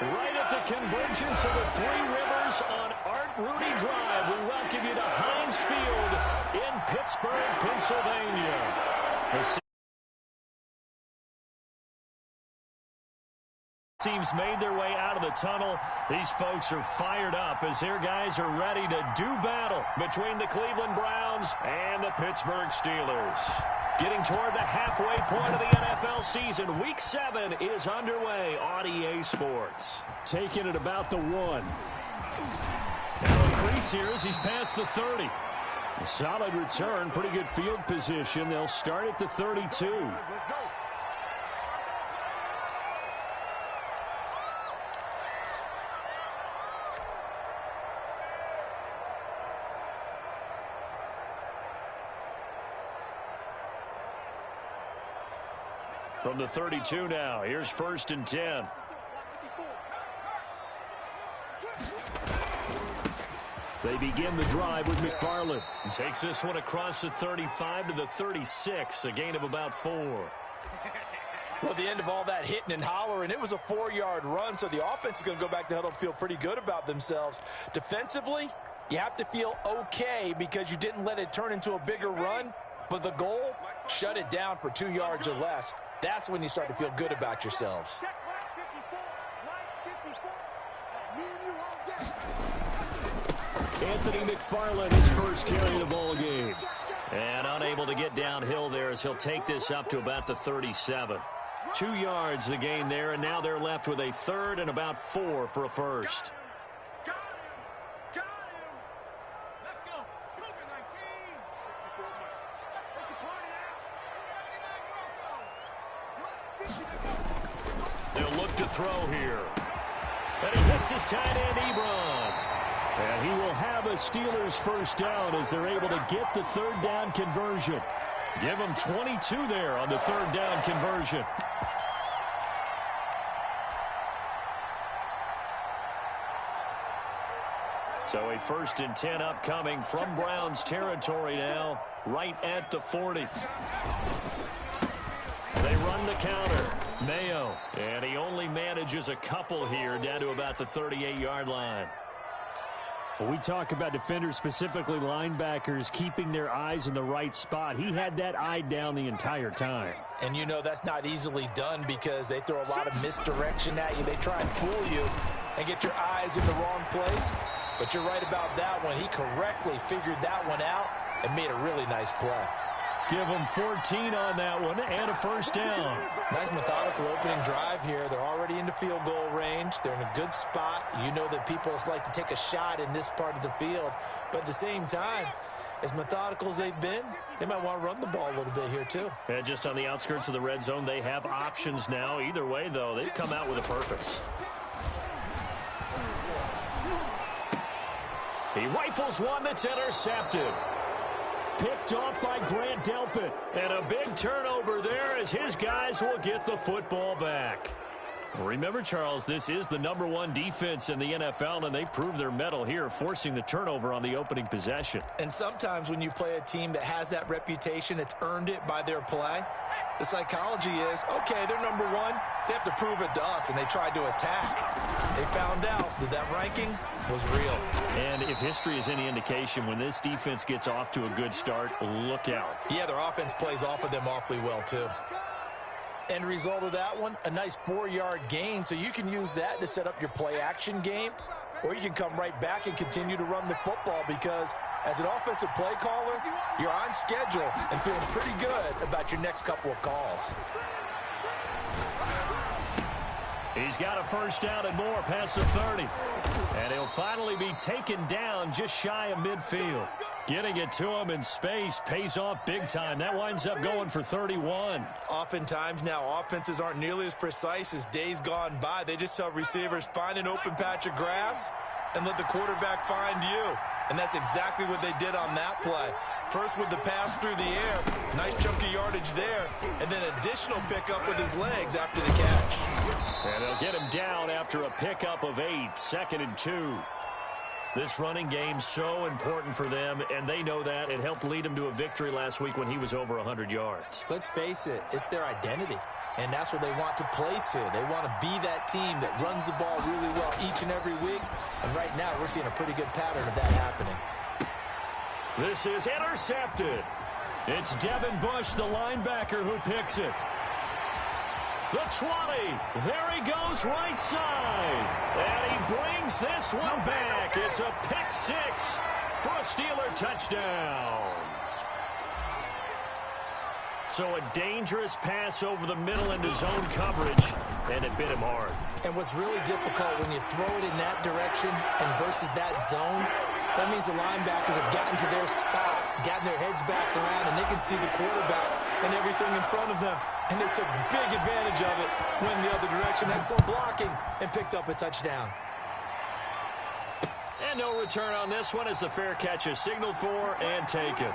Right at the convergence of the Three Rivers on Art Rooney Drive, we welcome you to Heinz Field in Pittsburgh, Pennsylvania. The teams made their way out of the tunnel. These folks are fired up as their guys are ready to do battle between the Cleveland Browns and the Pittsburgh Steelers. Getting toward the halfway point of the NFL season, Week 7 is underway on EA Sports. Taking it about the 1. Now a crease here as he's past the 30. A solid return, pretty good field position. They'll start at the 32. From the 32 now, here's 1st and 10. They begin the drive with McFarland. And takes this one across the 35 to the 36, a gain of about 4. Well, the end of all that hitting and hollering, it was a 4-yard run, so the offense is going to go back to huddle and feel pretty good about themselves. Defensively, you have to feel okay because you didn't let it turn into a bigger run, but the goal, shut it down for 2 yards or less. That's when you start to feel good about yourselves. Anthony McFarland, his first carry of the ball game. And unable to get downhill there as he'll take this up to about the 37. 2 yards the gain there, and now they're left with a 3rd and about 4 for a first. They'll look to throw here. And he hits his tight end, Ebron. And he will have a Steelers first down as they're able to get the 3rd down conversion. Give him 22 there on the 3rd down conversion. So a 1st and 10 upcoming from Browns territory now, right at the 40. They run the counter. Mayo, and he only manages a couple here down to about the 38-yard line. Well, we talk about defenders, specifically linebackers, keeping their eyes in the right spot. He had that eye down the entire time. And you know that's not easily done because they throw a lot of misdirection at you. They try and fool you and get your eyes in the wrong place. But you're right about that one. He correctly figured that one out and made a really nice play. Give them 14 on that one and a first down. Nice methodical opening drive here. They're already into field goal range. They're in a good spot. You know that people like to take a shot in this part of the field. But at the same time, as methodical as they've been, they might want to run the ball a little bit here too. And just on the outskirts of the red zone, they have options now. Either way, though, they've come out with a purpose. He rifles one that's intercepted. Picked off by Grant Delpit. And a big turnover there as his guys will get the football back. Remember, Charles, this is the #1 defense in the NFL, and they proved their mettle here, forcing the turnover on the opening possession. And sometimes when you play a team that has that reputation, it's earned it by their play. The psychology is, okay, they're #1. They have to prove it to us, and they tried to attack. They found out that that ranking was real. And if history is any indication, when this defense gets off to a good start, look out. Yeah, their offense plays off of them awfully well, too. End result of that one, a nice 4-yard gain, so you can use that to set up your play-action game, or you can come right back and continue to run the football because as an offensive play caller, you're on schedule and feeling pretty good about your next couple of calls. He's got a first down and more past the 30. And he'll finally be taken down just shy of midfield. Getting it to him in space pays off big time. That winds up going for 31. Oftentimes now, offenses aren't nearly as precise as days gone by. They just tell receivers, find an open patch of grass and let the quarterback find you. And that's exactly what they did on that play. First with the pass through the air, nice chunk of yardage there, and then additional pickup with his legs after the catch. And they'll get him down after a pickup of 8, 2nd and 2. This running game so important for them, and they know that. It helped lead them to a victory last week when he was over 100 yards. Let's face it, it's their identity. and that's what they want to play to. They want to be that team that runs the ball really well each and every week, and right now we're seeing a pretty good pattern of that happening. This is intercepted. It's Devin Bush, the linebacker, who picks it. The 20. There he goes right side. And he brings this one back. It's a pick six for a Steeler touchdown. So a dangerous pass over the middle into zone coverage, and it bit him hard. And what's really difficult when you throw it in that direction and versus that zone, that means the linebackers have gotten to their spot, gotten their heads back around, and they can see the quarterback and everything in front of them. And they took big advantage of it, went the other direction, had some blocking, and picked up a touchdown. And no return on this one as the fair catch is signaled for and taken.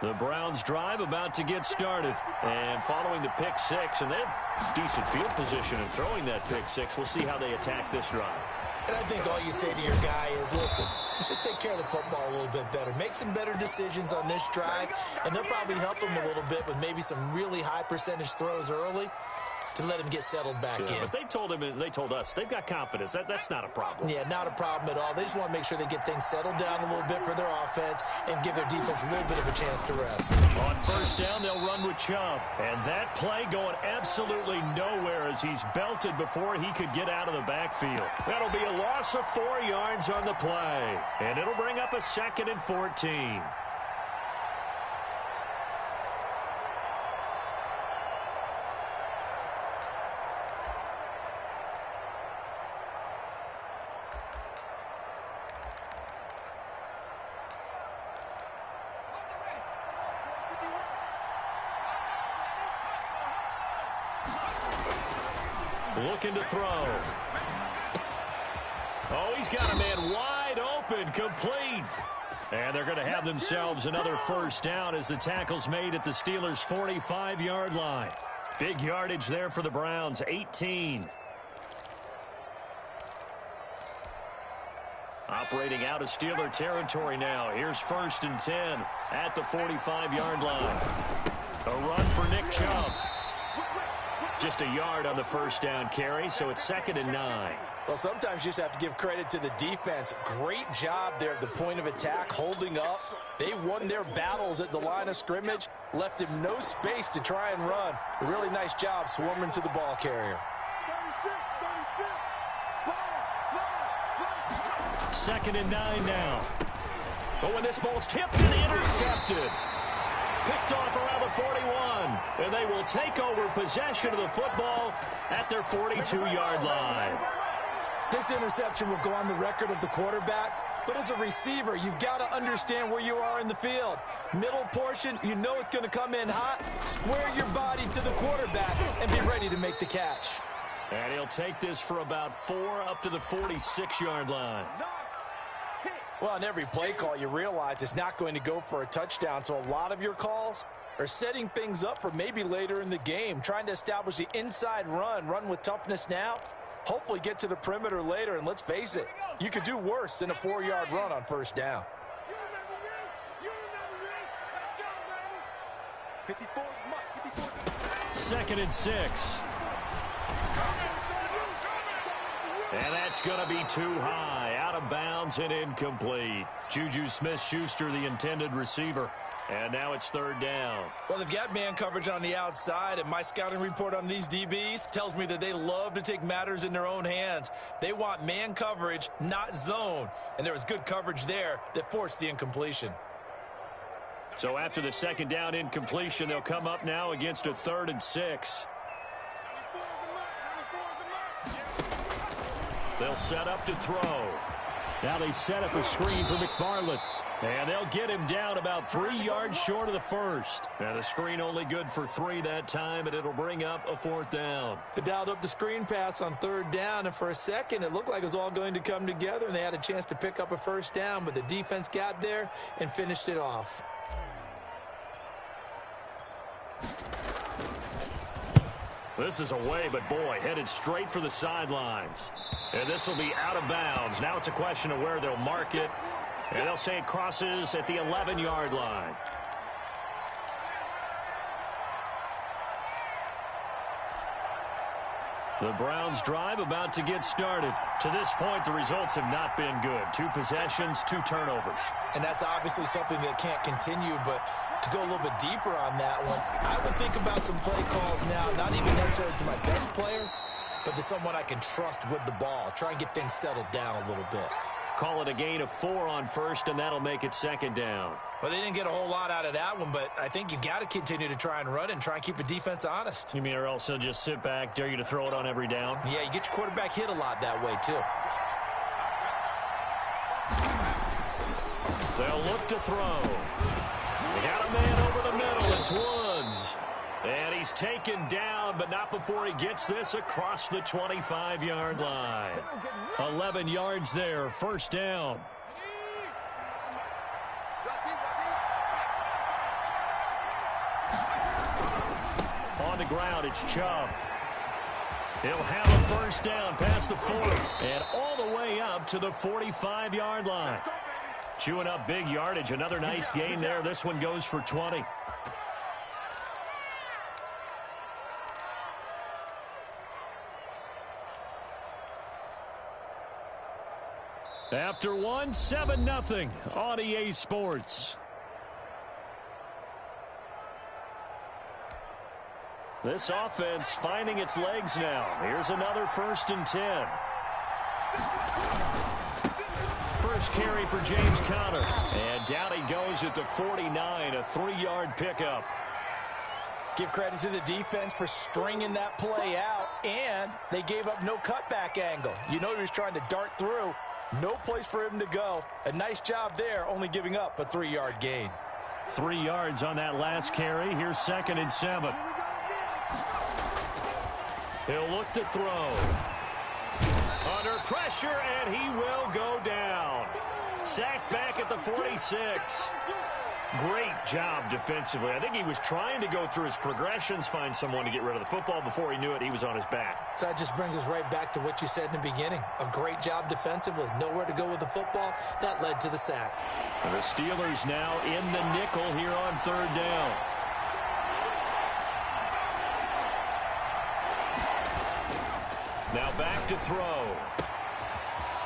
The Browns drive about to get started. And following the pick six, and they have decent field position in throwing that pick six. We'll see how they attack this drive. And I think all you say to your guy is, listen, let's just take care of the football a little bit better. Make some better decisions on this drive, and they'll probably help him a little bit with maybe some really high percentage throws early to let him get settled back in. But they told him, and they told us, they've got confidence. That's not a problem. Yeah, not a problem at all. They just want to make sure they get things settled down a little bit for their offense and give their defense a little bit of a chance to rest. On first down, they'll run with Chubb. And that play going absolutely nowhere as he's belted before he could get out of the backfield. That'll be a loss of 4 yards on the play. And it'll bring up a 2nd and 14. Looking to throw. Oh, he's got a man wide open, complete. And they're going to have themselves another first down as the tackle's made at the Steelers' 45-yard line. Big yardage there for the Browns, 18. Operating out of Steeler territory now. Here's 1st and 10 at the 45-yard line. A run for Nick Chubb. Just a yard on the first down carry, so it's 2nd and 9. Well, sometimes you just have to give credit to the defense. Great job there at the point of attack, holding up. They won their battles at the line of scrimmage, left him no space to try and run. A really nice job swarming to the ball carrier. 2nd and 9 now. But when this ball's tipped and intercepted. Picked off around the 41, and they will take over possession of the football at their 42-yard line. This interception will go on the record of the quarterback, but as a receiver, you've got to understand where you are in the field. Middle portion, you know it's going to come in hot. Square your body to the quarterback and be ready to make the catch. And he'll take this for about 4 up to the 46-yard line. Well, on every play call, you realize it's not going to go for a touchdown, so a lot of your calls are setting things up for maybe later in the game, trying to establish the inside run with toughness now, hopefully get to the perimeter later, and let's face it, you could do worse than a 4-yard run on first down. Second and 6. And that's going to be too high, out of bounds and incomplete. Juju Smith-Schuster, the intended receiver. And now it's 3rd down. Well, they've got man coverage on the outside, and my scouting report on these DBs tells me that they love to take matters in their own hands. They want man coverage, not zone. And there was good coverage there that forced the incompletion. So after the 2nd down incompletion, they'll come up now against a 3rd and 6. They'll set up to throw. Now they set up a screen for McFarland. And they'll get him down about 3 yards short of the first. And the screen only good for 3 that time, and it'll bring up a 4th down. They dialed up the screen pass on 3rd down, and for a second it looked like it was all going to come together, and they had a chance to pick up a first down, but the defense got there and finished it off. This is away, but boy, headed straight for the sidelines. And this will be out of bounds. Now it's a question of where they'll mark it. And they'll say it crosses at the 11-yard line. The Browns drive about to get started. To this point, the results have not been good. 2 possessions, 2 turnovers. And that's obviously something that can't continue, but to go a little bit deeper on that one, I would think about some play calls now, not even necessarily to my best player, but to someone I can trust with the ball. Try and get things settled down a little bit. Call it a gain of 4 on first, and that'll make it 2nd down. Well, they didn't get a whole lot out of that one, but I think you've got to continue to try and run and try and keep the defense honest. You mean or else they'll just sit back, dare you to throw it on every down? Yeah, you get your quarterback hit a lot that way, too. They'll look to throw. They got a man over the middle. It's Woods. And he's taken down, but not before he gets this across the 25-yard line. 11 yards there, 1st down. On the ground, it's Chubb. He'll have a 1st down past the 40 and all the way up to the 45-yard line. Chewing up big yardage. Another nice gain there. This one goes for 20. After 1, 7-0 on EA Sports. This offense finding its legs now. Here's another 1st and 10. First carry for James Conner. And down he goes at the 49, a 3-yard pickup. Give credit to the defense for stringing that play out, and they gave up no cutback angle. You know he was trying to dart through. No place for him to go. A nice job there, only giving up a 3-yard gain. 3 yards on that last carry. Here's 2nd and 7. He'll look to throw. Under pressure, and he will go down. Sacked back at the 46. Great job defensively. I think he was trying to go through his progressions, find someone to get rid of the football. Before he knew it, he was on his back. So that just brings us right back to what you said in the beginning. A great job defensively. Nowhere to go with the football. That led to the sack. And the Steelers now in the nickel here on 3rd down. Now back to throw.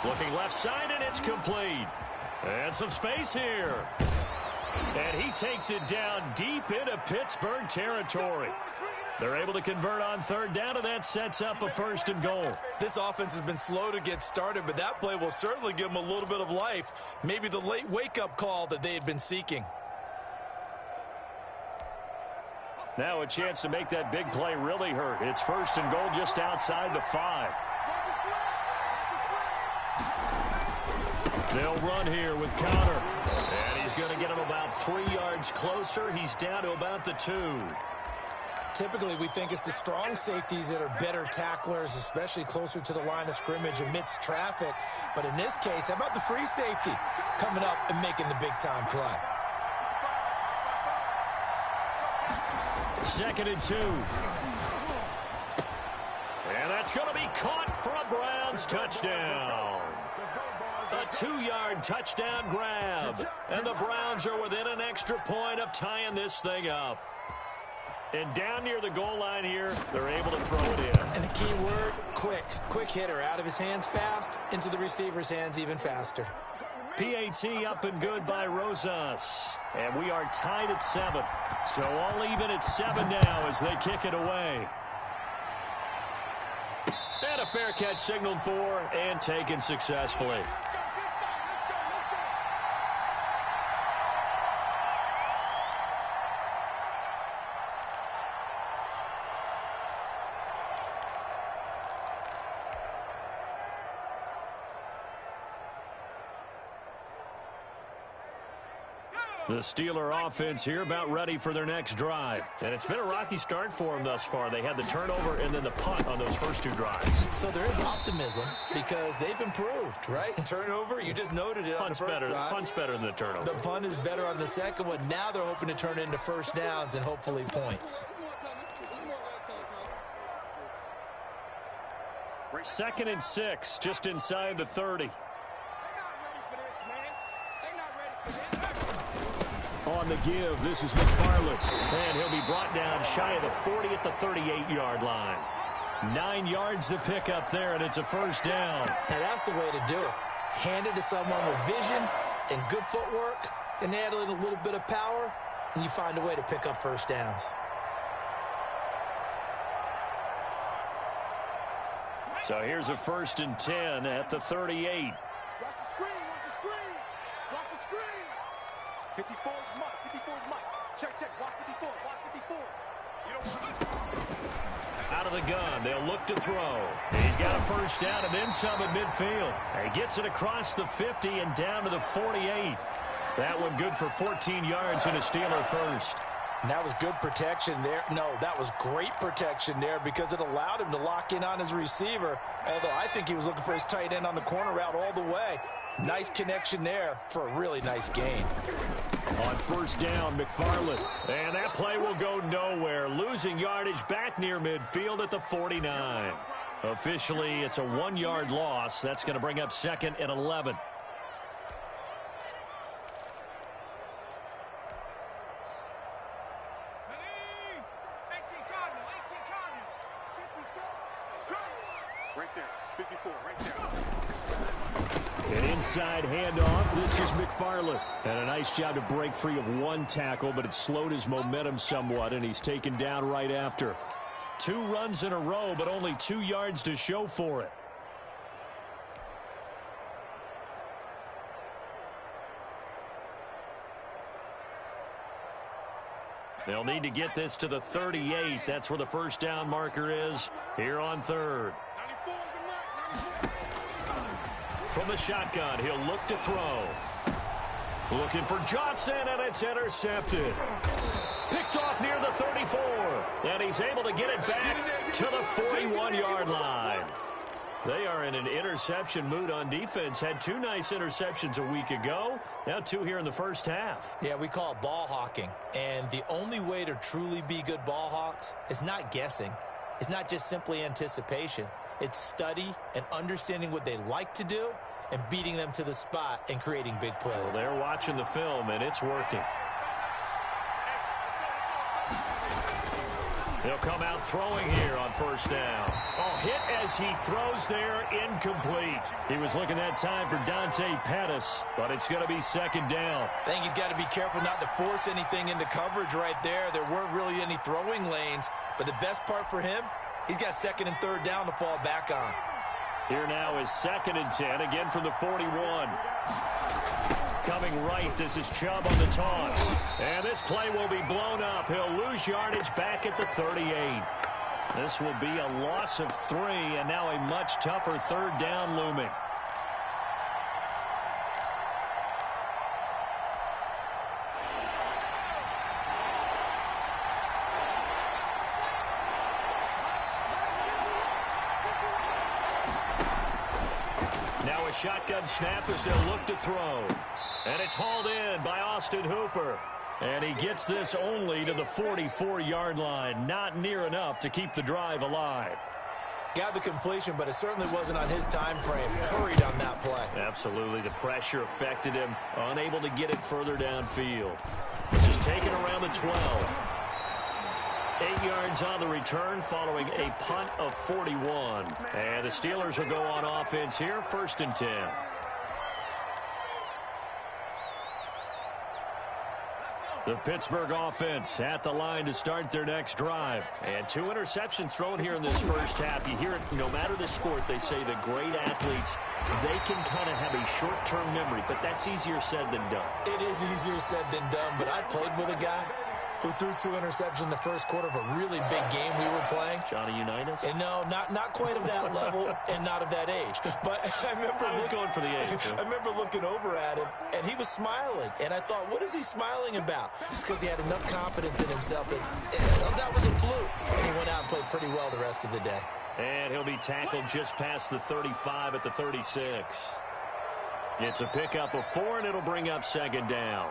Looking left side, and it's complete. And some space here. And he takes it down deep into Pittsburgh territory. They're able to convert on 3rd down, and that sets up a 1st and goal. This offense has been slow to get started, but that play will certainly give them a little bit of life. Maybe the late wake-up call that they had been seeking. Now a chance to make that big play really hurt. It's 1st and goal just outside the 5. They'll run here with Conner. And he's going to get him about 3 yards closer. He's down to about the 2. Typically, we think it's the strong safeties that are better tacklers, especially closer to the line of scrimmage amidst traffic. But in this case, how about the free safety coming up and making the big-time play? 2nd and 2. And that's going to be caught for a Browns touchdown. A 2-yard touchdown grab. And the Browns are within an extra point of tying this thing up. And down near the goal line here, they're able to throw it in. And the key word, quick. Quick hitter. Out of his hands fast, into the receiver's hands even faster. PAT up and good by Rosas. And we are tied at 7. So all even at 7 now as they kick it away. And a fair catch signaled for and taken successfully. The Steeler offense here about ready for their next drive. And it's been a rocky start for them thus far. They had the turnover and then the punt on those first 2 drives. So there is optimism because they've improved, right? Turnover, you just noted it on the first drive. Punt's better than the turnover. The punt is better on the second one. Now they're hoping to turn it into 1st downs and hopefully points. 2nd and 6, just inside the 30. On the give, this is McFarland. And he'll be brought down shy of the 40 at the 38-yard line. 9 yards to pick up there, and it's a first down. Now, that's the way to do it. Hand it to someone with vision and good footwork, and add in a little bit of power, and you find a way to pick up first downs. So here's a 1st and 10 at the 38. Watch the screen, watch the screen. Watch the screen. 54 is Mike, 54 is Mike. Check, watch 54, watch 54. You don't want to... Out of the gun, they'll look to throw. He's got a first down and then some at midfield. He gets it across the 50 and down to the 48. That one good for 14 yards and a Steeler first. And that was good protection there. No, that was great protection there because it allowed him to lock in on his receiver, although I think he was looking for his tight end on the corner route all the way. Nice connection there for a really nice gain. On first down, McFarland. And that play will go nowhere, losing yardage back near midfield at the 49. Officially, it's a 1-yard loss. That's going to bring up 2nd and 11. Right there, 54, right there. An inside handoff. This is McFarland. And a nice job to break free of one tackle, but it slowed his momentum somewhat, and he's taken down right after. 2 runs in a row, but only 2 yards to show for it. They'll need to get this to the 38. That's where the first down marker is here on 3rd. 94 is the mark, 94. From the shotgun, he'll look to throw. Looking for Johnson, and it's intercepted. Picked off near the 34. And he's able to get it back to the 41-yard line. They are in an interception mood on defense. Had 2 nice interceptions a week ago. Now 2 here in the first half. Yeah, we call it ball hawking. And the only way to truly be good ball hawks is not guessing. It's not just simply anticipation. It's study and understanding what they like to do and beating them to the spot and creating big plays. Well, they're watching the film, and it's working. He'll come out throwing here on first down. Oh, hit as he throws there, incomplete. He was looking that time for Dante Pettis, but it's going to be 2nd down. I think he's got to be careful not to force anything into coverage right there. There weren't really any throwing lanes, but the best part for him, he's got 2nd and 3rd down to fall back on. Here now is 2nd and 10, again from the 41. Coming right, this is Chubb on the toss. And this play will be blown up. He'll lose yardage back at the 38. This will be a loss of 3, and now a much tougher 3rd down looming. Now a shotgun snap as they'll look to throw. And it's hauled in by Austin Hooper. And he gets this only to the 44-yard line. Not near enough to keep the drive alive. Got the completion, but it certainly wasn't on his time frame. Hurried on that play. Absolutely. The pressure affected him. Unable to get it further downfield. This is taken around the 12. 8 yards on the return following a punt of 41. And the Steelers will go on offense here, 1st and 10. The Pittsburgh offense at the line to start their next drive. And 2 interceptions thrown here in this first half. You hear it, no matter the sport, they say the great athletes, they can kind of have a short-term memory, but that's easier said than done. It is easier said than done, but I played with a guy who threw 2 interceptions in the first quarter of a really big game we were playing. Johnny Unitas? And no, not quite of that level and not of that age. But I remember I was going for the age. I remember looking over at him, and he was smiling. And I thought, what is he smiling about? Just because he had enough confidence in himself that was a fluke. And he went out and played pretty well the rest of the day. And he'll be tackled just past the 35 at the 36. It's a pickup of 4, and it'll bring up 2nd down.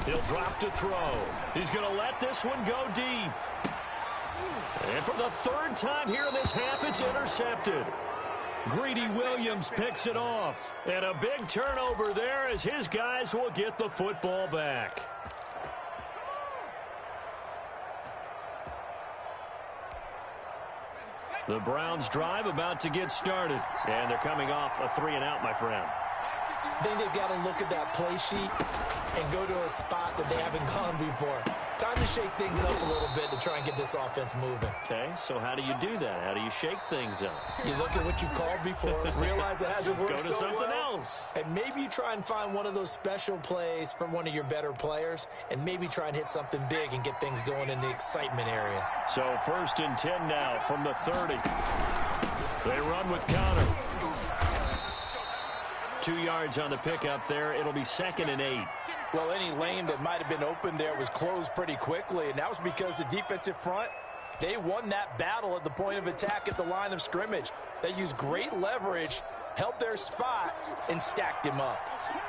He'll drop to throw. He's going to let this one go deep. And for the third time here in this half, it's intercepted. Greedy Williams picks it off. And a big turnover there as his guys will get the football back. The Browns drive about to get started. And they're coming off a 3-and-out, my friend. I think they've got to look at that play sheet and go to a spot that they haven't gone before. Time to shake things up a little bit to try and get this offense moving. Okay, so how do you do that? How do you shake things up? You look at what you've called before, realize it hasn't worked Go to so something well, else. and maybe you try and find one of those special plays from one of your better players, and maybe try and hit something big and get things going in the excitement area. So 1st and 10 now from the 30. They run with Connor. 2 yards on the pickup there. It'll be 2nd and 8. Well, any lane that might have been open there was closed pretty quickly, and that was because the defensive front, they won that battle at the point of attack at the line of scrimmage. They used great leverage, held their spot, and stacked him up.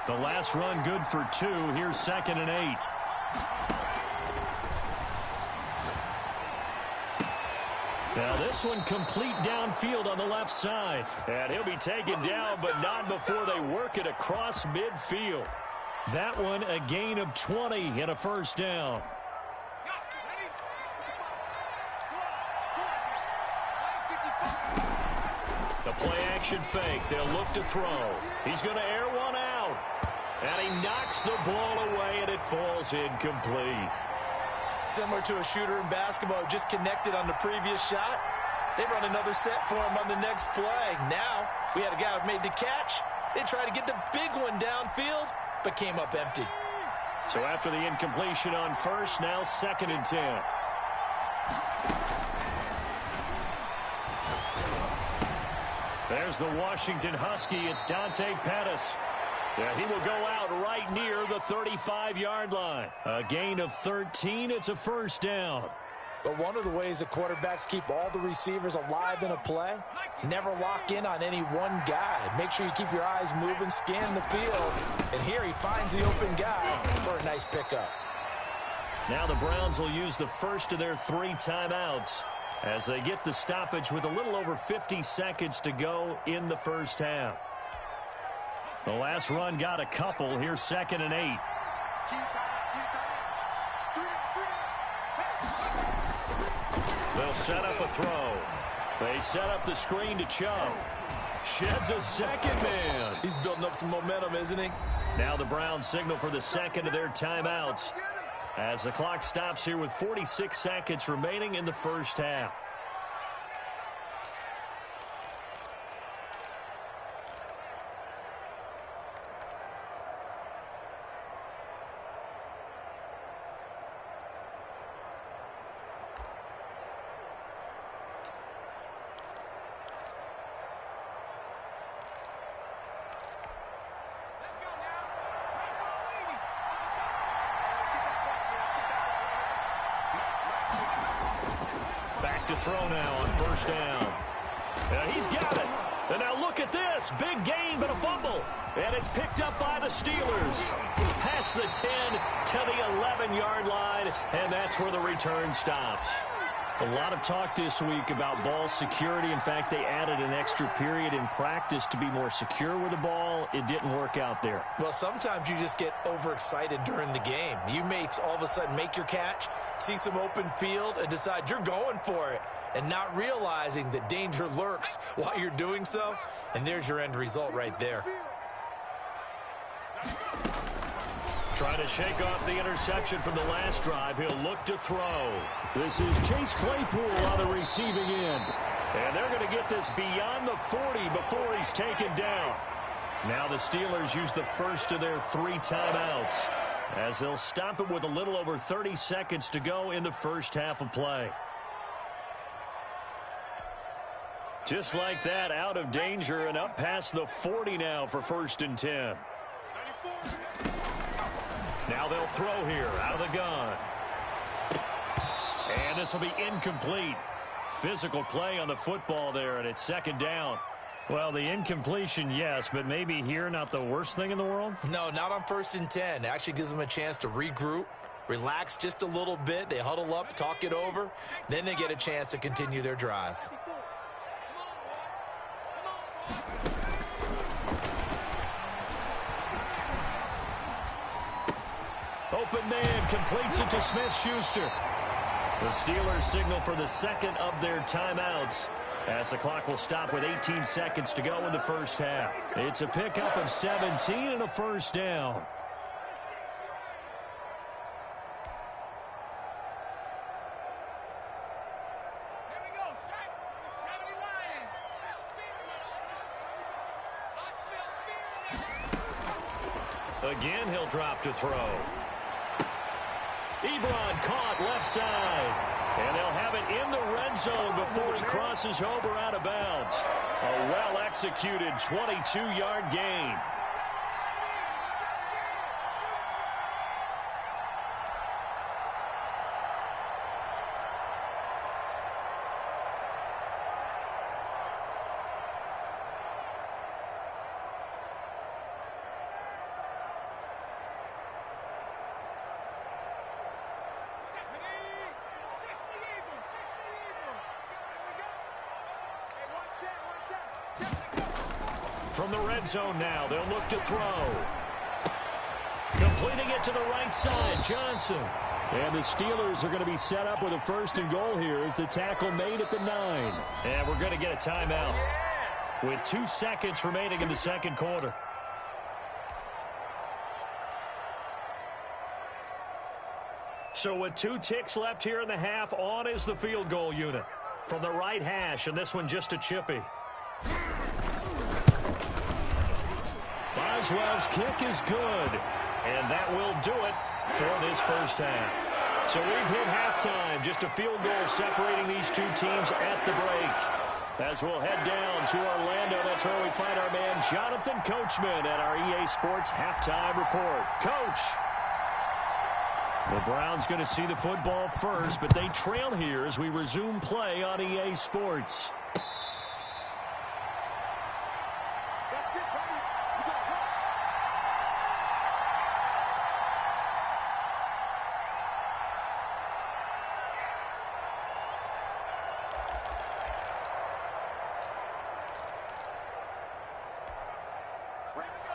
The last run good for 2. Here's 2nd and 8. Now this one complete downfield on the left side. And he'll be taken down, but not before they work it across midfield. That one a gain of 20 and a first down. The play action fake. They'll look to throw. He's going to air one out. And he knocks the ball away and it falls incomplete. Similar to a shooter in basketball who just connected on the previous shot. They run another set for him on the next play. Now we had a guy who made the catch. They tried to get the big one downfield, but came up empty. So after the incompletion on first, now 2nd and 10. There's the Washington Husky. It's Dante Pettis. Yeah, he will go out right near the 35-yard line. A gain of 13. It's a first down. But one of the ways that quarterbacks keep all the receivers alive in a play, never lock in on any one guy. Make sure you keep your eyes moving, scan the field. And here he finds the open guy for a nice pickup. Now the Browns will use the first of their 3 timeouts as they get the stoppage with a little over 50 seconds to go in the first half. The last run got a couple. Here's 2nd and 8. They'll set up a throw. They set up the screen to Chubb. Sheds a second man. He's building up some momentum, isn't he? Now the Browns signal for the second of their timeouts as the clock stops here with 46 seconds remaining in the first half. To throw now on first down. He's got it. And now look at this. Big gain, but a fumble. And it's picked up by the Steelers. Past the 10 to the 11-yard line, and that's where the return stops. A lot of talk this week about ball security. In fact, they added an extra period in practice to be more secure with the ball. It didn't work out there. Well, sometimes you just get overexcited during the game. You may all of a sudden make your catch, see some open field, and decide you're going for it, and not realizing that danger lurks while you're doing so. And there's your end result right there. Trying to shake off the interception from the last drive. He'll look to throw. This is Chase Claypool on the receiving end. And they're going to get this beyond the 40 before he's taken down. Now the Steelers use the first of their 3 timeouts as they'll stop it with a little over 30 seconds to go in the first half of play. Just like that, out of danger and up past the 40 now for 1st and 10. Now they'll throw here out of the gun. And this will be incomplete. Physical play on the football there, and it's 2nd down. Well, the incompletion, yes, but maybe here not the worst thing in the world? No, not on 1st and 10. It actually gives them a chance to regroup, relax just a little bit. They huddle up, talk it over. Then they get a chance to continue their drive. Open man completes it to Smith-Schuster. The Steelers signal for the second of their timeouts as the clock will stop with 18 seconds to go in the first half. It's a pickup of 17 and a first down. Again, he'll drop to throw. Ebron caught left side. And they'll have it in the red zone before he crosses over out of bounds. A well-executed 22-yard gain. From the red zone now, they'll look to throw. Completing it to the right side, Johnson. And the Steelers are going to be set up with a 1st and goal here as the tackle made at the 9. And we're going to get a timeout with 2 seconds remaining in the second quarter. So with 2 ticks left here in the half, on is the field goal unit. From the right hash, and this one just a chippy. Boswell's kick is good, and that will do it for this first half. So we've hit halftime, just a field goal separating these two teams at the break. As we'll head down to Orlando, that's where we find our man Jonathan Coachman at our EA Sports Halftime Report. Coach! The Browns going to see the football first, but they trail here as we resume play on EA Sports.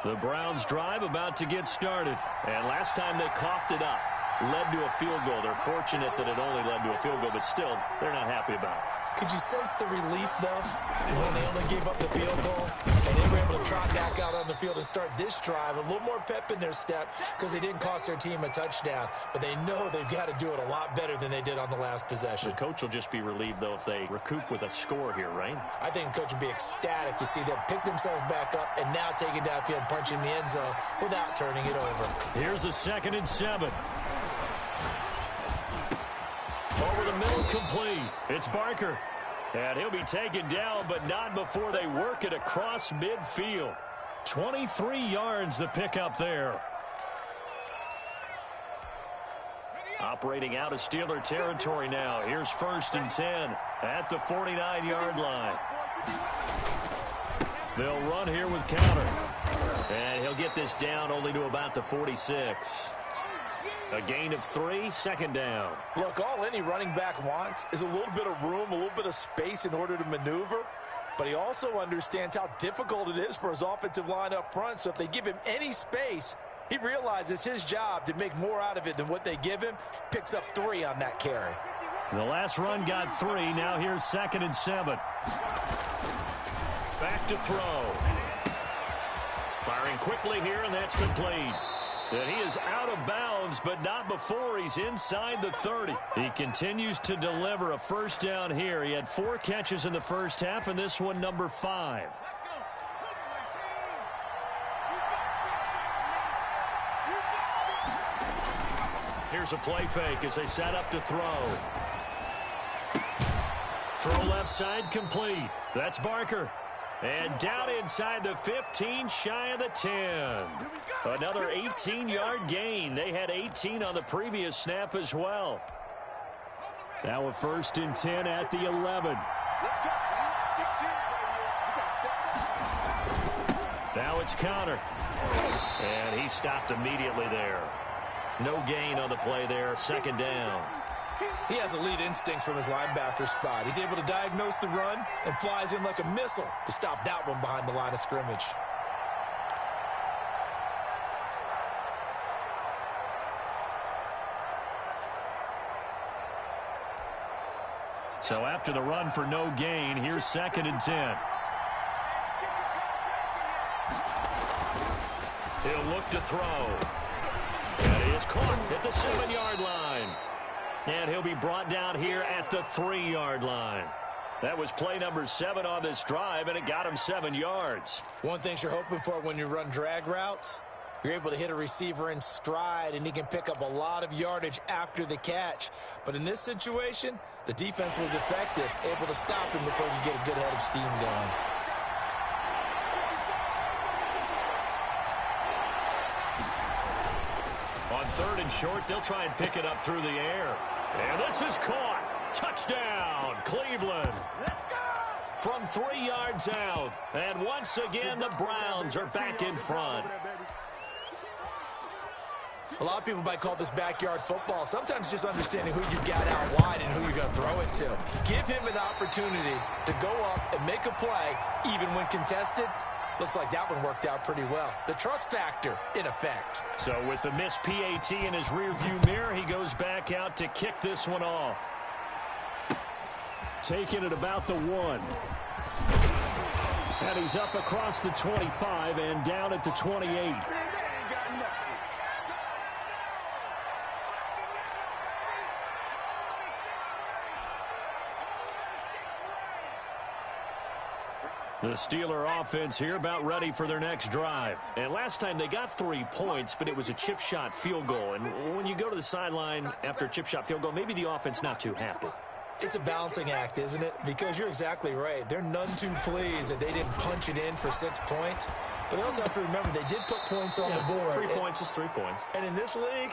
The Browns drive about to get started. And last time they coughed it up, led to a field goal. They're fortunate that it only led to a field goal, but still, they're not happy about it. Could you sense the relief, though, when they only gave up the field goal and they were able to trot back out on the field and start this drive? A little more pep in their step because they didn't cost their team a touchdown, but they know they've got to do it a lot better than they did on the last possession. The coach will just be relieved, though, if they recoup with a score here, right? I think the coach would be ecstatic to see them pick themselves back up and now take it downfield, punching the end zone without turning it over. Here's a 2nd and 7. Over the middle, complete. It's Barker. And he'll be taken down, but not before they work it across midfield. 23 yards the pickup there. Operating out of Steeler territory now. Here's 1st and 10 at the 49-yard line. They'll run here with counter. And he'll get this down only to about the 46. A gain of 3, 2nd down. Look, all any running back wants is a little bit of room, a little bit of space in order to maneuver. But he also understands how difficult it is for his offensive line up front. So if they give him any space, he realizes his job to make more out of it than what they give him. Picks up 3 on that carry. The last run got 3. Now here's 2nd and 7. Back to throw. Firing quickly here, and that's complete. And he is out of bounds, but not before he's inside the 30. He continues to deliver a first down here. He had 4 catches in the first half, and this one number 5. Here's a play fake as they set up to throw. Throw left side complete. That's Barker. And down inside the 15, shy of the 10. Another 18-yard gain. They had 18 on the previous snap as well. Now a 1st and 10 at the 11. Now it's Connor. And he stopped immediately there. No gain on the play there. Second down. He has elite instincts from his linebacker spot. He's able to diagnose the run and flies in like a missile to stop that one behind the line of scrimmage. So after the run for no gain, here's 2nd and 10. He'll look to throw. And he is caught at the 7-yard line. And he'll be brought down here at the 3-yard line. That was play number 7 on this drive, and it got him 7 yards. One thing you're hoping for when you run drag routes, you're able to hit a receiver in stride, and he can pick up a lot of yardage after the catch. But in this situation, the defense was effective, able to stop him before you get a good head of steam going. On 3rd and short, they'll try and pick it up through the air. And this is caught. Touchdown, Cleveland. From 3 yards out. And once again, the Browns are back in front. A lot of people might call this backyard football. Sometimes just understanding who you've got out wide and who you're going to throw it to. Give him an opportunity to go up and make a play, even when contested. Looks like that one worked out pretty well. The trust factor in effect. So with the missed PAT in his rearview mirror, he goes back out to kick this one off. Taking it about the 1. And he's up across the 25 and down at the 28. The Steeler offense here about ready for their next drive. And last time they got 3 points, but it was a chip shot field goal. And when you go to the sideline after a chip shot field goal, maybe the offense not too happy. It's a balancing act, isn't it? Because you're exactly right. They're none too pleased that they didn't punch it in for 6 points. But they also have to remember they did put points on the board. 3 points is 3 points. And in this league,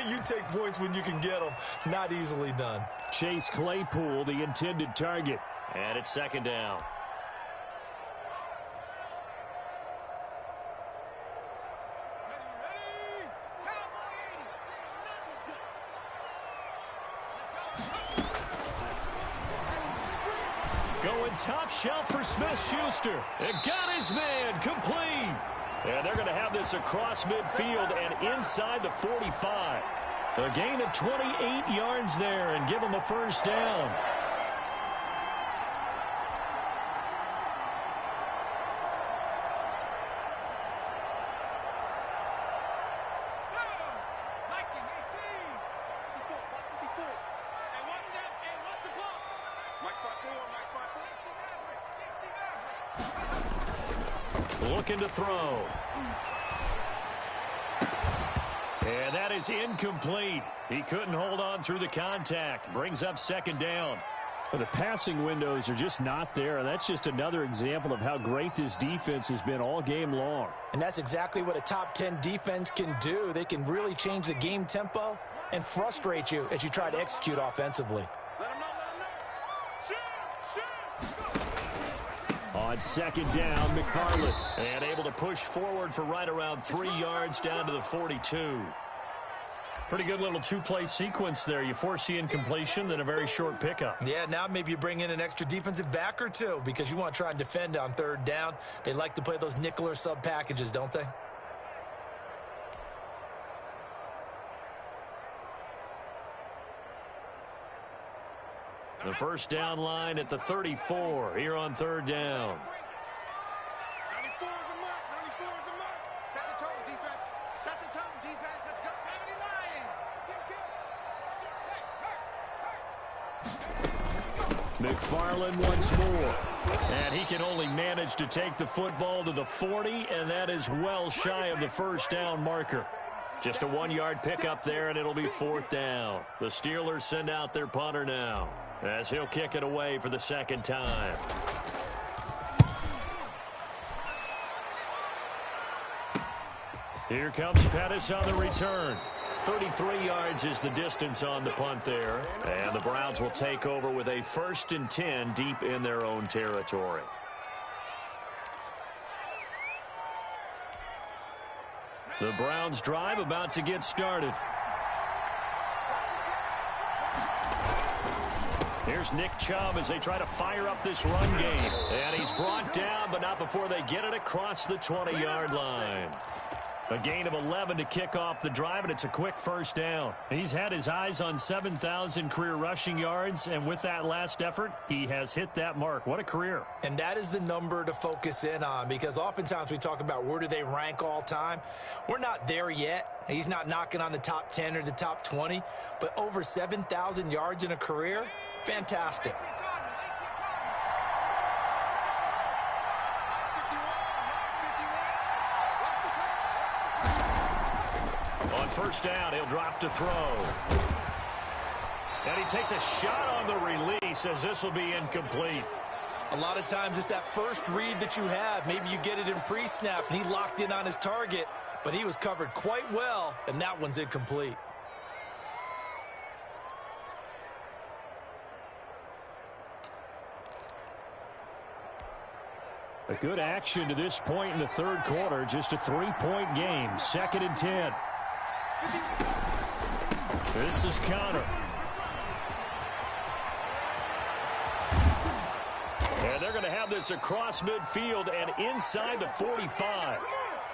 you take points when you can get them. Not easily done. Chase Claypool, the intended target. And it's 2nd down. Going top shelf for Smith-Schuster. And got his man complete. And they're going to have this across midfield and inside the 45. A gain of 28 yards there and give them a 1st down. Looking to throw. And that is incomplete. He couldn't hold on through the contact. Brings up 2nd down. But the passing windows are just not there. That's just another example of how great this defense has been all game long. And that's exactly what a top 10 defense can do. They can really change the game tempo and frustrate you as you try to execute offensively. On 2nd down, McFarland. And able to push forward for right around 3 yards down to the 42. Pretty good little 2-play sequence there. You force the incompletion, then a very short pickup. Yeah, now maybe you bring in an extra defensive back or two because you want to try and defend on 3rd down. They like to play those nickel or sub packages, don't they? The 1st down line at the 34 here on 3rd down. 94 is a mark. 94 is a mark. Set the tone, defense. Set the tone, defense. Let's go. 79. McFarland once more. And he can only manage to take the football to the 40, and that is well shy of the 1st down marker. Just a 1-yard pickup there, and it'll be 4th down. The Steelers send out their punter now, as he'll kick it away for the 2nd time. Here comes Pettis on the return. 33 yards is the distance on the punt there. And the Browns will take over with a 1st and 10 deep in their own territory. The Browns drive about to get started. Here's Nick Chubb as they try to fire up this run game. And he's brought down, but not before they get it across the 20-yard line. A gain of 11 to kick off the drive, and it's a quick first down. He's had his eyes on 7,000 career rushing yards, and with that last effort, he has hit that mark. What a career. And that is the number to focus in on, because oftentimes we talk about where do they rank all time. We're not there yet. He's not knocking on the top 10 or the top 20, but over 7,000 yards in a career, fantastic. On first down, he'll drop to throw. And he takes a shot on the release as this will be incomplete. A lot of times it's that first read that you have. Maybe you get it in pre-snap, and he locked in on his target, but he was covered quite well, and that one's incomplete. A good action to this point in the third quarter. Just a 3-point game. 2nd and 10. This is Connor. And they're going to have this across midfield and inside the 45.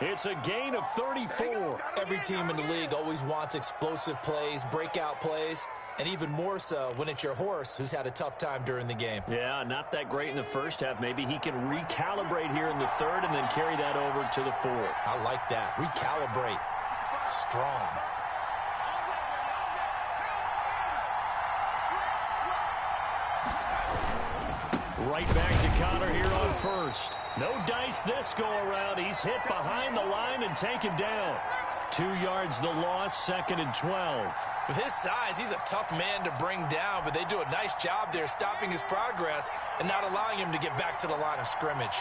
It's a gain of 34. Every team in the league always wants explosive plays, breakout plays, and even more so when it's your horse who's had a tough time during the game. Yeah, not that great in the first half. Maybe he can recalibrate here in the third and then carry that over to the fourth. I like that. Recalibrate. Strong. Right back to Connor here on first. No dice this go-around. He's hit behind the line and taken down. 2 yards the loss, 2nd and 12. With his size, he's a tough man to bring down, but they do a nice job there stopping his progress and not allowing him to get back to the line of scrimmage.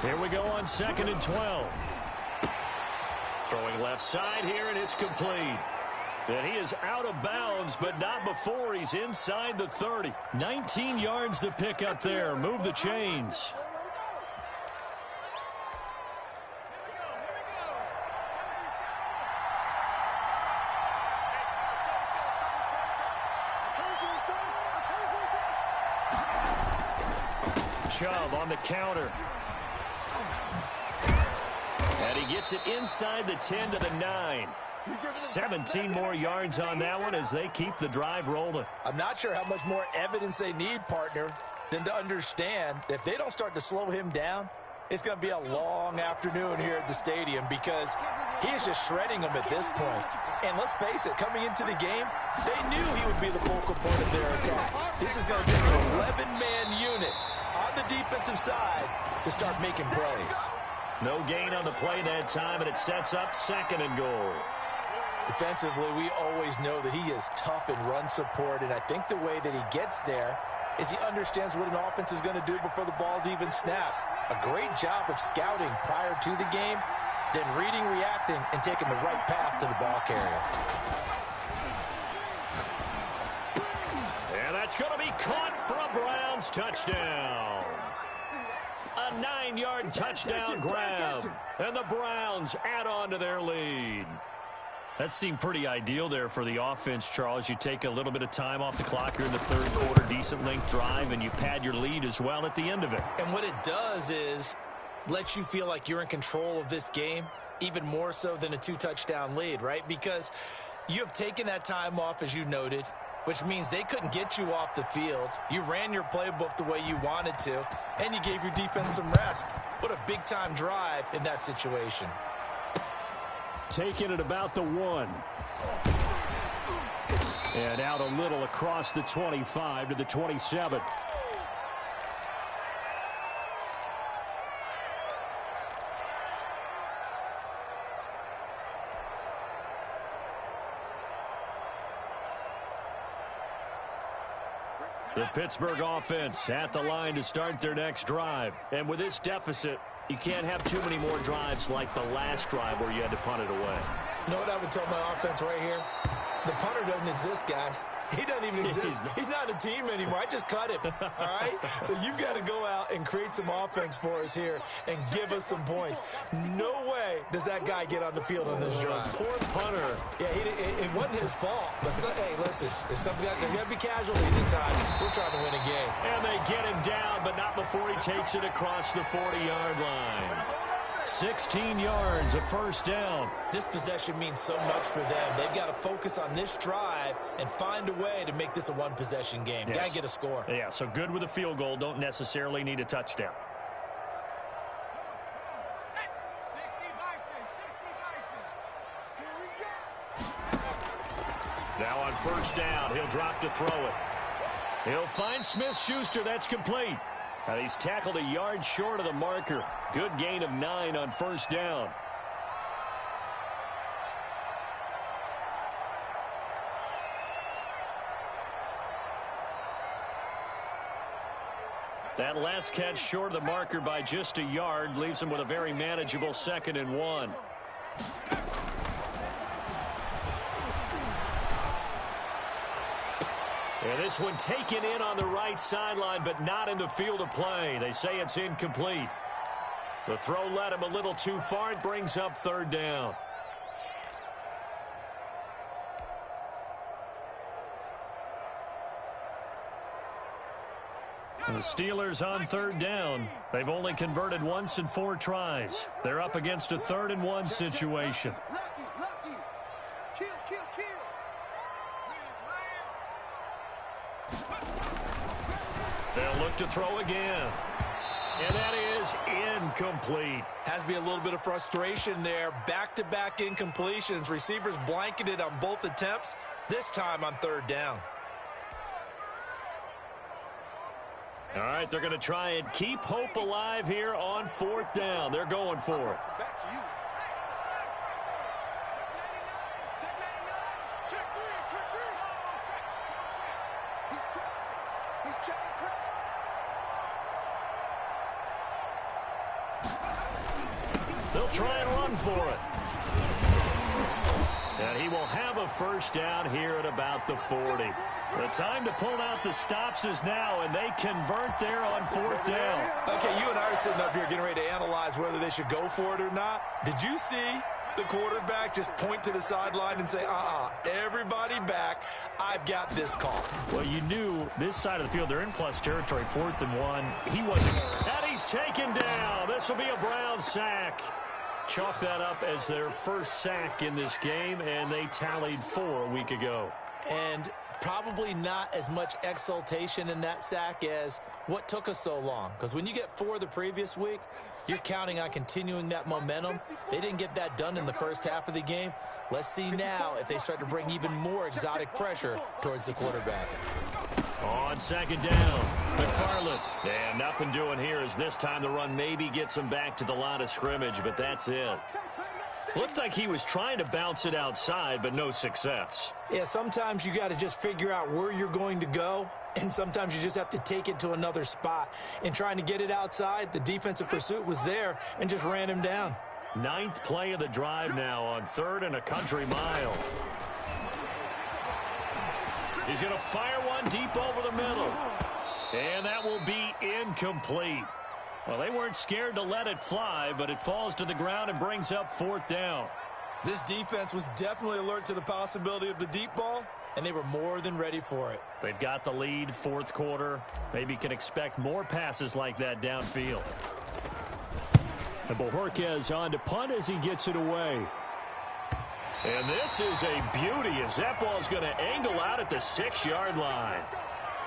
Here we go on 2nd and 12. Throwing left side here, and it's complete. And he is out of bounds, but not before he's inside the 30. 19 yards to pick up there. Move the chains. Chubb on the counter. And he gets it inside the 10 to the 9. 17 more yards on that one as they keep the drive rolling. I'm not sure how much more evidence they need, partner, than to understand that if they don't start to slow him down, it's going to be a long afternoon here at the stadium because he is just shredding them at this point. And let's face it, coming into the game, they knew he would be the focal point of their attack. This is going to be an 11-man unit on the defensive side to start making plays. No gain on the play that time, and it sets up 2nd and goal. Defensively, we always know that he is tough in run support, and I think the way that he gets there is he understands what an offense is going to do before the ball's even snapped. A great job of scouting prior to the game, then reading, reacting, and taking the right path to the ball carrier. And that's going to be caught for a Browns touchdown. A 9-yard touchdown grab, and the Browns add on to their lead. That seemed pretty ideal there for the offense, Charles. You take a little bit of time off the clock here in the third quarter, decent length drive, and you pad your lead as well at the end of it. And what it does is let you feel like you're in control of this game, even more so than a 2-touchdown lead, right? Because you have taken that time off, as you noted, which means they couldn't get you off the field. You ran your playbook the way you wanted to, and you gave your defense some rest. What a big-time drive in that situation. Taking it about the 1. And out a little across the 25 to the 27. The Pittsburgh offense at the line to start their next drive. And with this deficit, you can't have too many more drives like the last drive where you had to punt it away. You know what I would tell my offense right here? The punter doesn't exist, guys. He doesn't even exist. He's not a team anymore. I just cut him, all right? So you've got to go out and create some offense for us here and give us some points. No way does that guy get on the field on this drive. Poor punter. Yeah, it wasn't his fault. But, hey, listen, there's got to be casualties at times. We're trying to win a game. And they get him down, but not before he takes it across the 40-yard line. 16 yards, a first down. This possession means so much for them. They've got to focus on this drive and find a way to make this a one-possession game. Yes. Got to get a score. Yeah, so good with a field goal. Don't necessarily need a touchdown. Now on first down, he'll drop to throw it. He'll find Smith-Schuster. That's complete. And he's tackled a yard short of the marker. Good gain of 9 on first down. That last catch short of the marker by just a yard leaves him with a very manageable 2nd and 1. And this one taken in on the right sideline, but not in the field of play. They say it's incomplete. The throw led him a little too far. It brings up 3rd down. And the Steelers on 3rd down. They've only converted once in 4 tries. They're up against a 3rd and 1 situation. They'll look to throw again. And that is incomplete. Has to be a little bit of frustration there. Back-to-back incompletions. Receivers blanketed on both attempts, this time on 3rd down. All right, they're going to try and keep hope alive here on 4th down. They're going for it. Back to you. Check 3. He's crossing. He's checking crowd. They'll try and run for it. And he will have a first down here at about the 40. The time to pull out the stops is now, and they convert there on 4th down. Okay, you and I are sitting up here getting ready to analyze whether they should go for it or not. Did you see the quarterback just point to the sideline and say, everybody back, I've got this call? Well, you knew this side of the field, they're in plus territory, 4th and 1. He wasn't. And he's taken down. This will be a Brown sack. Chalk that up as their first sack in this game, and they tallied 4 a week ago. And probably not as much exultation in that sack as what took us so long. Because when you get 4 the previous week, you're counting on continuing that momentum. They didn't get that done in the first half of the game. Let's see now if they start to bring even more exotic pressure towards the quarterback. On 2nd down, McFarland. And nothing doing here as this time the run maybe gets him back to the line of scrimmage, but that's it. Looked like he was trying to bounce it outside, but no success. Yeah, sometimes you got to just figure out where you're going to go, and sometimes you just have to take it to another spot. In trying to get it outside, the defensive pursuit was there and just ran him down. 9th play of the drive now on 3rd and a country mile. He's going to fire one deep over the middle. And that will be incomplete. Well, they weren't scared to let it fly, but it falls to the ground and brings up 4th down. This defense was definitely alert to the possibility of the deep ball, and they were more than ready for it. They've got the lead, 4th quarter. Maybe can expect more passes like that downfield. And Bojorquez on to punt as he gets it away. And this is a beauty as that ball's going to angle out at the 6-yard line.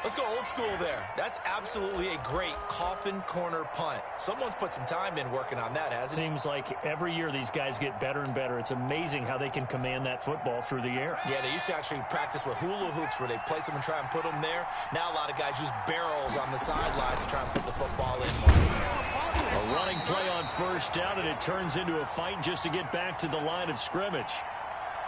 Let's go old school there. That's absolutely a great coffin corner punt. Someone's put some time in working on that, hasn't it? Seems like every year these guys get better and better. It's amazing how they can command that football through the air. Yeah, they used to actually practice with hula hoops where they place them and try and put them there. Now a lot of guys use barrels on the sidelines to try and put the football in. A running play on 1st down, and it turns into a fight just to get back to the line of scrimmage.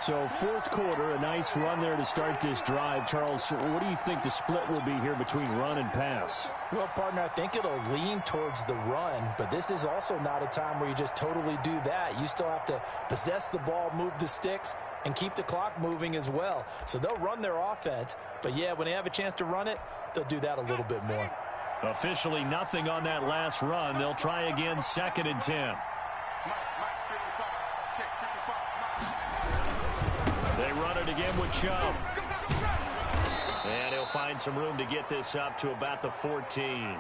So 4th quarter, a nice run there to start this drive. Charles, what do you think the split will be here between run and pass? Well, partner, I think it'll lean towards the run, but this is also not a time where you just totally do that. You still have to possess the ball, move the sticks, and keep the clock moving as well. So they'll run their offense, but yeah, when they have a chance to run it, they'll do that a little bit more. Officially nothing on that last run. They'll try again, 2nd and 10. They run it again with Chubb. And he'll find some room to get this up to about the 14.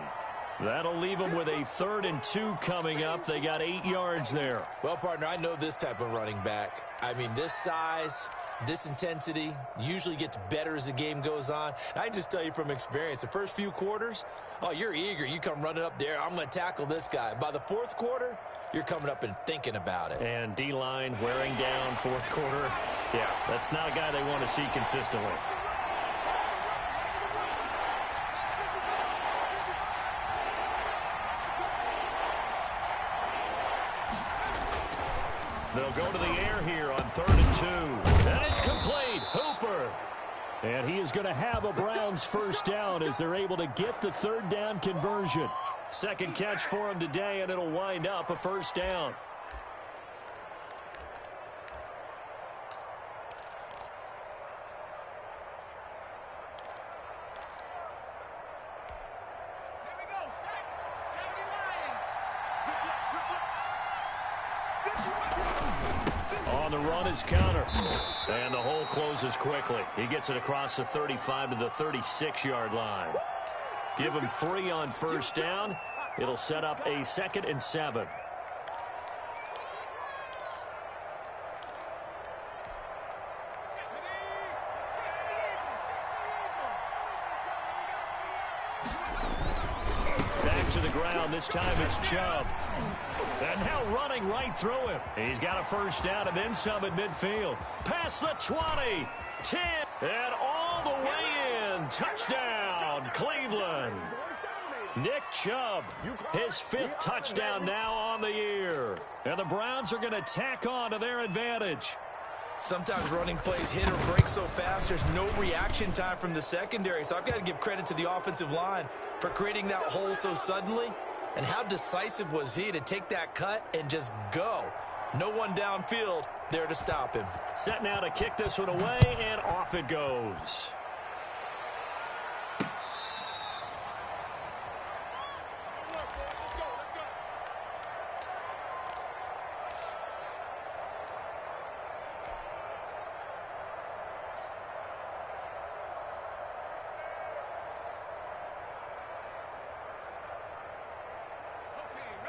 That'll leave them with a 3rd and 2 coming up. They got 8 yards there. Well, partner, I know this type of running back. I mean, this size, this intensity usually gets better as the game goes on. And I just tell you from experience, the first few quarters, oh, you're eager. You come running up there. I'm going to tackle this guy. By the 4th quarter, you're coming up and thinking about it. And D-line wearing down 4th quarter. Yeah, that's not a guy they want to see consistently. They'll go to the air here on 3rd and 2. And it's complete. Hooper. And he is going to have a Browns first down as they're able to get the 3rd down conversion. 2nd catch for him today, and it'll wind up a first down. On the run is Counter. And the hole closes quickly. He gets it across the 35 to the 36-yard line. Give him 3 on first down. It'll set up a 2nd and 7. Back to the ground. This time it's Chubb. And now running right through him. He's got a first down and then some at midfield. Past the 20, 10, and all the way in. Touchdown, Cleveland. Nick Chubb, his 5th touchdown now on the year. And the Browns are going to tack on to their advantage. Sometimes running plays hit or break so fast, there's no reaction time from the secondary. So I've got to give credit to the offensive line for creating that hole so suddenly. And how decisive was he to take that cut and just go? No one downfield there to stop him. Set now to kick this one away, and off it goes.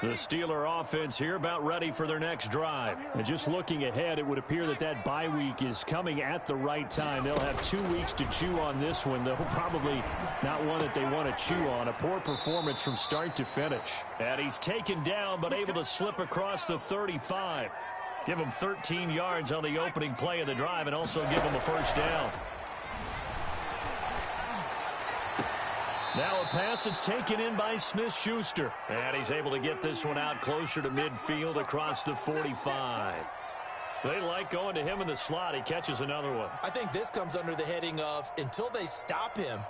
The Steeler offense here about ready for their next drive. And just looking ahead, it would appear that that bye week is coming at the right time. They'll have 2 weeks to chew on this one, though probably not one that they want to chew on. A poor performance from start to finish. And he's taken down but able to slip across the 35. Give him 13 yards on the opening play of the drive and also give him a first down. Now a pass that's taken in by Smith-Schuster. And he's able to get this one out closer to midfield across the 45. They like going to him in the slot. He catches another one. I think this comes under the heading of until they stop him,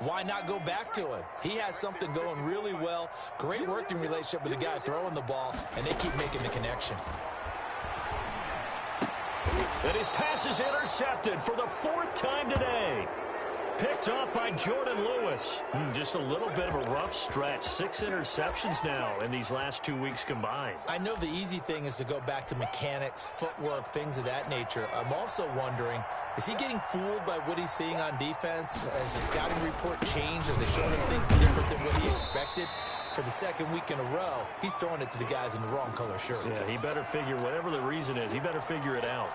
why not go back to him? He has something going really well. Great working relationship with the guy throwing the ball, and they keep making the connection. And his pass is intercepted for the 4th time today. Picked off by Jordan Lewis. Just a little bit of a rough stretch. 6 interceptions now in these last 2 weeks combined. I know the easy thing is to go back to mechanics, footwork, things of that nature. I'm also wondering, is he getting fooled by what he's seeing on defense? Has the scouting report changed? Are they showing him things different than what he expected? For the 2nd week in a row, he's throwing it to the guys in the wrong color shirts. Yeah, he better figure, whatever the reason is, he better figure it out.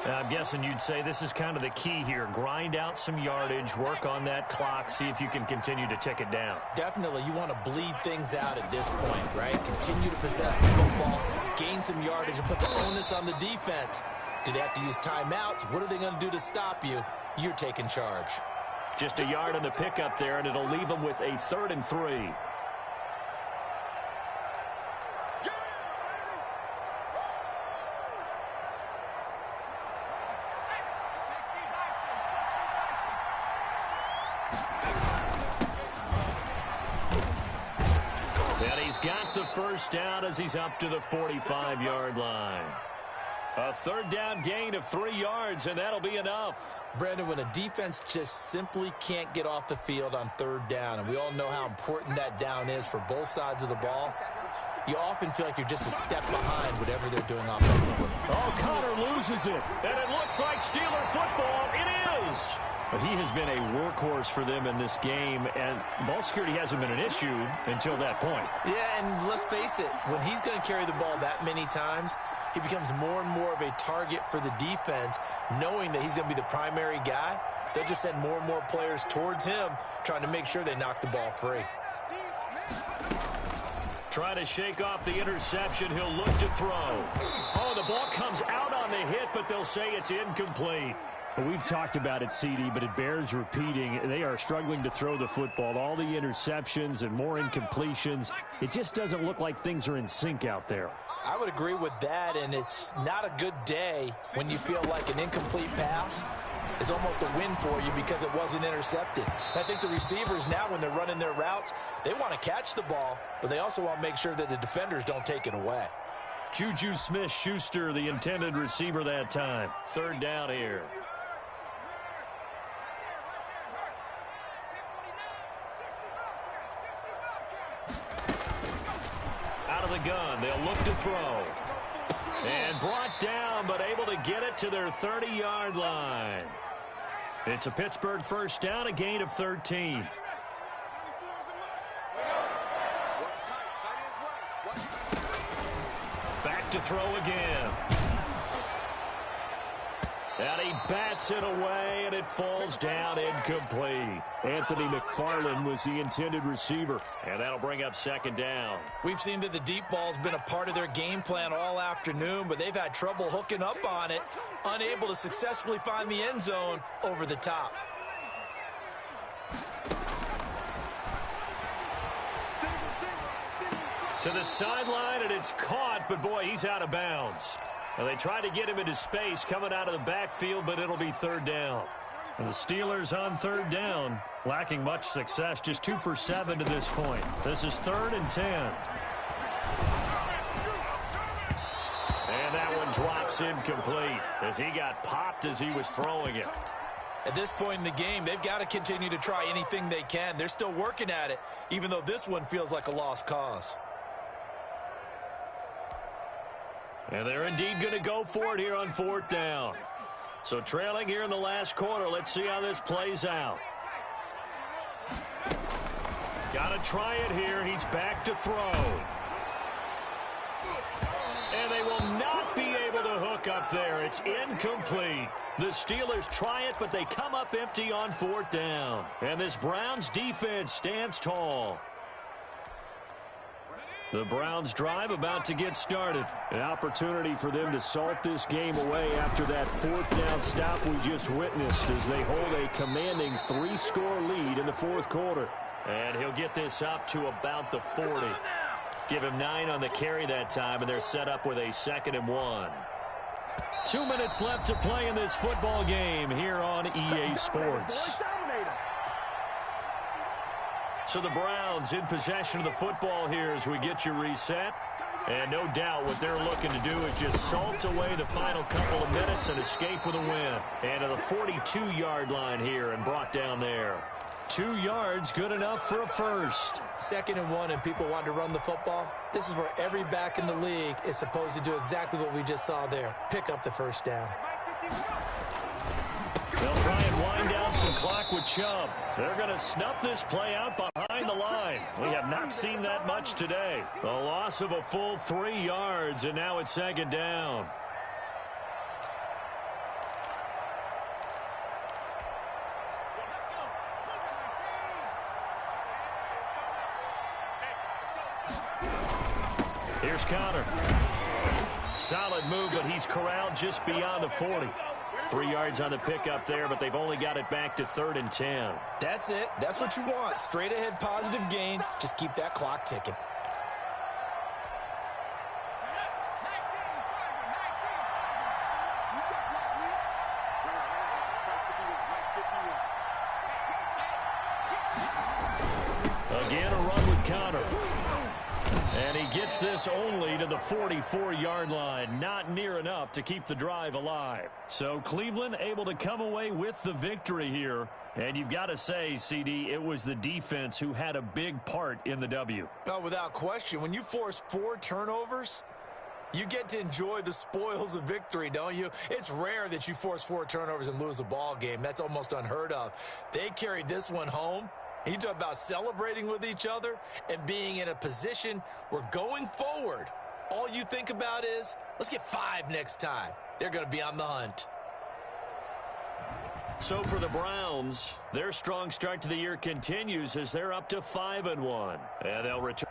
I'm guessing you'd say this is kind of the key here. Grind out some yardage, work on that clock, see if you can continue to tick it down. Definitely, you want to bleed things out at this point, right? Continue to possess the football, gain some yardage, and put the onus on the defense. Do they have to use timeouts? What are they going to do to stop you? You're taking charge. Just a yard on the pickup there, and it'll leave them with a 3rd and 3. Got the first down as he's up to the 45-yard line. A third down gain of 3 yards, and that'll be enough. Brandon, when a defense just simply can't get off the field on third down, and we all know how important that down is for both sides of the ball, you often feel like you're just a step behind whatever they're doing offensively. Oh, Connor loses it. And it looks like Steeler football. It is. But he has been a workhorse for them in this game, and ball security hasn't been an issue until that point. Yeah, and let's face it, when he's going to carry the ball that many times, he becomes more and more of a target for the defense, knowing that he's going to be the primary guy. They'll just send more and more players towards him, trying to make sure they knock the ball free. Trying to shake off the interception. He'll look to throw. Oh, the ball comes out on the hit, but they'll say it's incomplete. Well, we've talked about it, CD, but it bears repeating. They are struggling to throw the football. All the interceptions and more incompletions. It just doesn't look like things are in sync out there. I would agree with that, and it's not a good day when you feel like an incomplete pass is almost a win for you because it wasn't intercepted. And I think the receivers now, when they're running their routes, they want to catch the ball, but they also want to make sure that the defenders don't take it away. Juju Smith-Schuster, the intended receiver that time. Third down here. Out of the gun, they'll look to throw. And brought down, but able to get it to their 30-yard line. It's a Pittsburgh first down, a gain of 13. Back to throw again. And he bats it away, and it falls down incomplete. Anthony McFarland was the intended receiver. And that'll bring up second down. We've seen that the deep ball's been a part of their game plan all afternoon, but they've had trouble hooking up on it, unable to successfully find the end zone over the top. To the sideline, and it's caught, but boy, he's out of bounds. And they tried to get him into space coming out of the backfield, but it'll be third down. And the Steelers on third down, lacking much success, just 2 for 7 to this point. This is 3rd and 10. And that one drops incomplete as he got popped as he was throwing it. At this point in the game, they've got to continue to try anything they can. They're still working at it, even though this one feels like a lost cause. And they're indeed going to go for it here on 4th down. So trailing here in the last quarter. Let's see how this plays out. Got to try it here. He's back to throw. And they will not be able to hook up there. It's incomplete. The Steelers try it, but they come up empty on 4th down. And this Browns defense stands tall. The Browns drive about to get started. An opportunity for them to salt this game away after that 4th down stop we just witnessed as they hold a commanding 3-score lead in the 4th quarter. And he'll get this up to about the 40. Give him 9 on the carry that time, and they're set up with a 2nd and 1. 2 minutes left to play in this football game here on EA Sports. So the Browns in possession of the football here as we get you reset. And no doubt what they're looking to do is just salt away the final couple of minutes and escape with a win. And to the 42-yard line here and brought down there. 2 yards, good enough for a first. 2nd and 1, and people want to run the football. This is where every back in the league is supposed to do exactly what we just saw there. Pick up the first down. They'll try and wind down some clock with Chubb. They're going to snuff this play out behind the line. We have not seen that much today. A loss of a full 3 yards, and now it's 2nd down. Here's Connor. Solid move, but he's corralled just beyond the 40. 3 yards on the pickup there, but they've only got it back to 3rd and 10. That's it. That's what you want. Straight ahead positive gain. Just keep that clock ticking. Again, a run with Connor. And he gets this only to the 44-yard line. Not near enough to keep the drive alive. So Cleveland able to come away with the victory here. And you've got to say, CD, it was the defense who had a big part in the W. Oh, without question. When you force 4 turnovers, you get to enjoy the spoils of victory, don't you? It's rare that you force 4 turnovers and lose a ball game. That's almost unheard of. They carried this one home. You talk about celebrating with each other and being in a position where going forward, all you think about is, let's get 5 next time. They're going to be on the hunt. So for the Browns, their strong start to the year continues as they're up to 5-1. And they'll return.